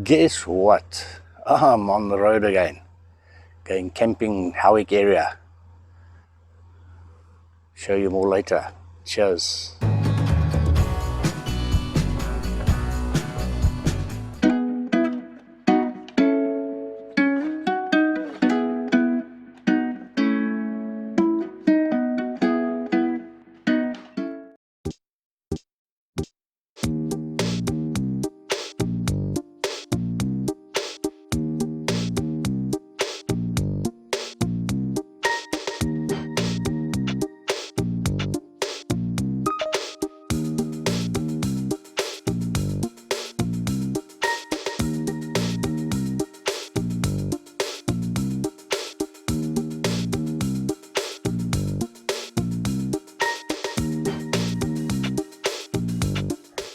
Guess what? I'm on the road again, going camping Howick area. Show you more later. Cheers.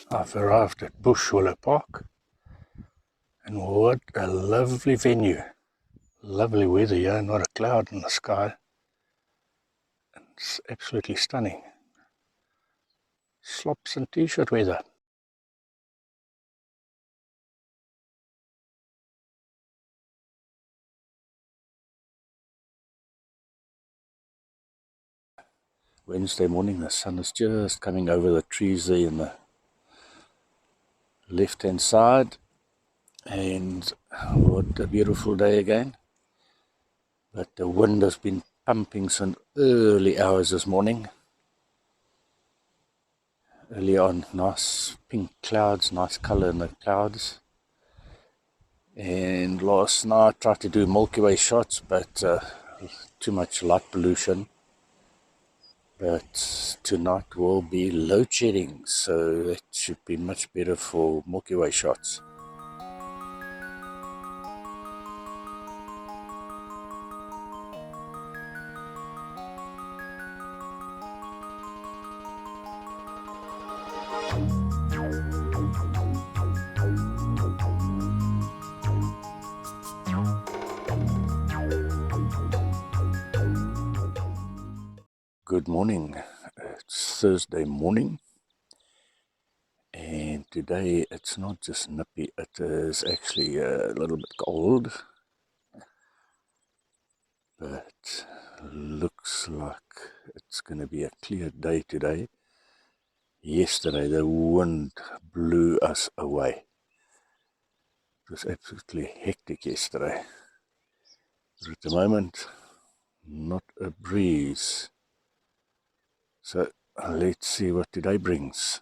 I've arrived at BushWillow Park, and what a lovely venue. Lovely weather here, not a cloud in the sky. It's absolutely stunning. Slops and t-shirt weather. Wednesday morning, the sun is just coming over the trees there in the left-hand side, and what a beautiful day again. But the wind has been pumping since early hours this morning. Early on, nice pink clouds, nice colour in the clouds. And last night I tried to do Milky Way shots, but too much light pollution. But tonight will be load shedding, so that should be much better for Milky Way shots. Good morning. It's Thursday morning, and today it's not just nippy, it is actually a little bit cold, but looks like it's going to be a clear day today. Yesterday the wind blew us away. It was absolutely hectic yesterday, but at the moment not a breeze. So let's see what today brings.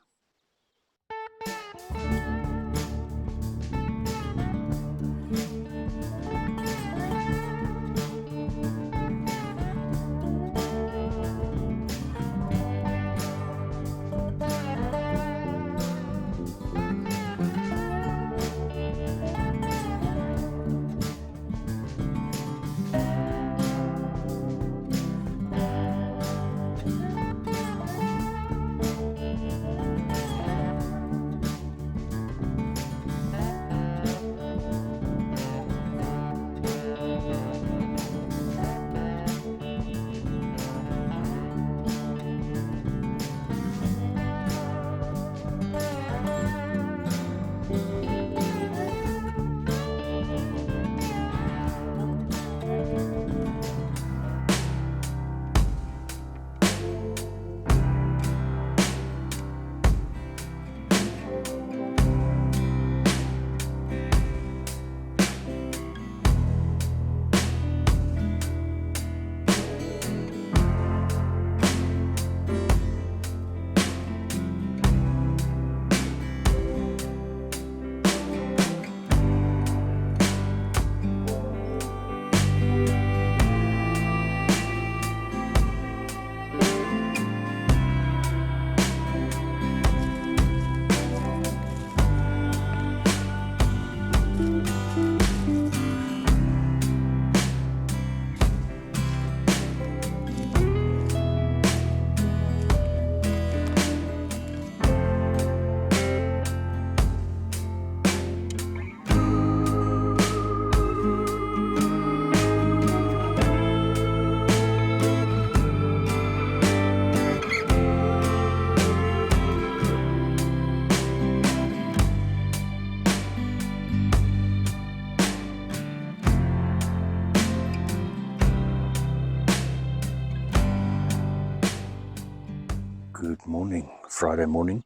morning, Friday morning.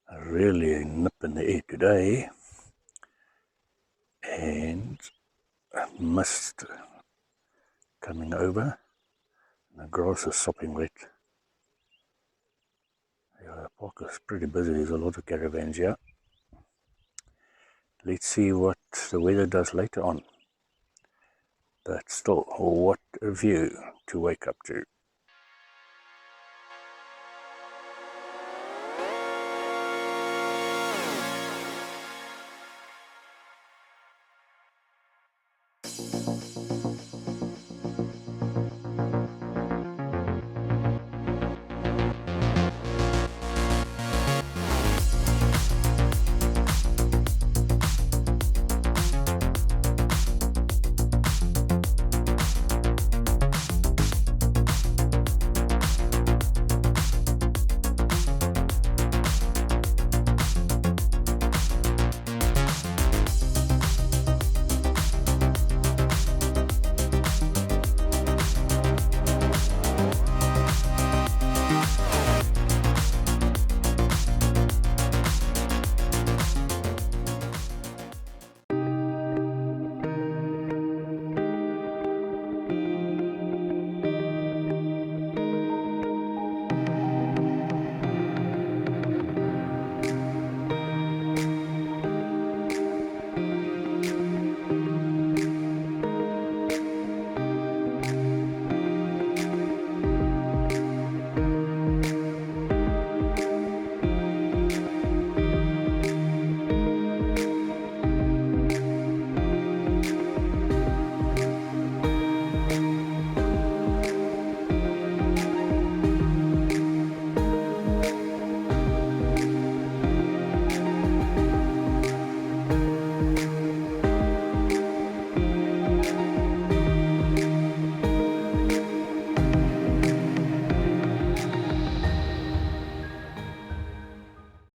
A really nip in the air today, and a mist coming over, and the grass is sopping wet. Yeah, the park is pretty busy, there's a lot of caravans here. Let's see what the weather does later on. But still, what a view to wake up to.